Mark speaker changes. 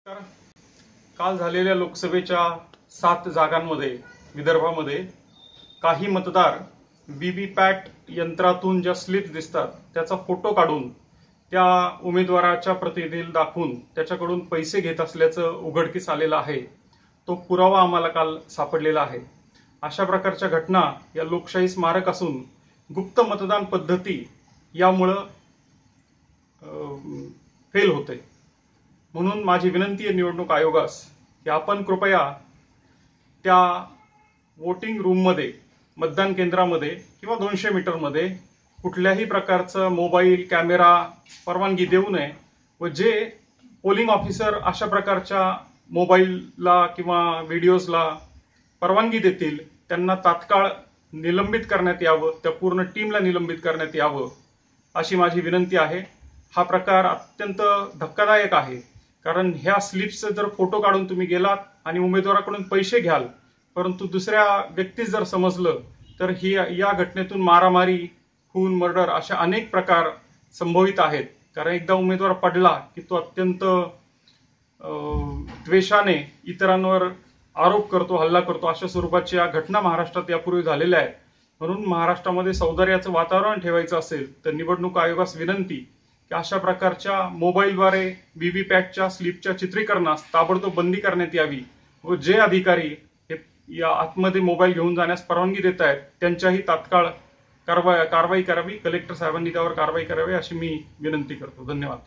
Speaker 1: काल झालेल्या लोकसभेच्या 7 जागांमध्ये विदर्भामध्ये काही मतदार व्हीव्हीपॅट यंत्रातून ज्या स्लिप्स दिसतात त्याचा फोटो काढून त्या उमेदवाराच्या प्रतिनिधीला दाखवून त्याच्याकडून पैसे घेत असल्याचं उघडकीस आलेलं आहे। तो पुरावा आम्हाला काल सापडलेला आहे। अशा प्रकारच्या घटना या लोकशाही स्मारक असून गुप्त मतदान पद्धती यामुळे फेल होते। म्हणून माझी विनंती आहे निवडणूक आयोगास की आपण कृपया त्या वोटिंग रूममध्ये मतदान केंद्रामध्ये किंवा 200 मीटरमध्ये कुठल्याही प्रकारचा मोबाईल कॅमेरा परवानगी देऊ नये व जे पोलिंग ऑफिसर अशा प्रकारच्या मोबाईलला किंवा व्हिडिओजला परवानगी देतील त्यांना तात्काळ निलंबित करण्यात यावं, त्या पूर्ण टीमला निलंबित करण्यात यावं अशी माझी विनंती आहे। हा प्रकार अत्यंत धक्कादायक आहे, कारण ह्या स्लिप्सचे जर फोटो काढून तुम्ही गेलात आणि उमेदवाराकडून पैसे घ्याल परंतु दुसऱ्या व्यक्तीस जर समजलं तर ही या घटनेतून मारामारी, खून, मर्डर अशा अनेक प्रकार संभवित आहेत। कारण एकदा उमेदवार पडला की तो अत्यंत द्वेषाने इतरांवर आरोप करतो, हल्ला करतो, अशा स्वरूपाच्या घटना महाराष्ट्रात यापूर्वी झालेल्या आहेत। म्हणून महाराष्ट्रामध्ये सौंदर्याचं वातावरण ठेवायचं असेल तर निवडणूक आयोगास विनंती की अशा प्रकारच्या मोबाईलद्वारे व्हीव्हीपॅटच्या स्लिपच्या चित्रीकरणास ताबडतोब बंदी करण्यात यावी व जे अधिकारी हे या आतमध्ये मोबाईल घेऊन जाण्यास परवानगी देत आहेत त्यांच्याही तात्काळ कारवाई करावी, कलेक्टर साहेबांनी त्यावर कारवाई करावी अशी मी विनंती करतो। धन्यवाद।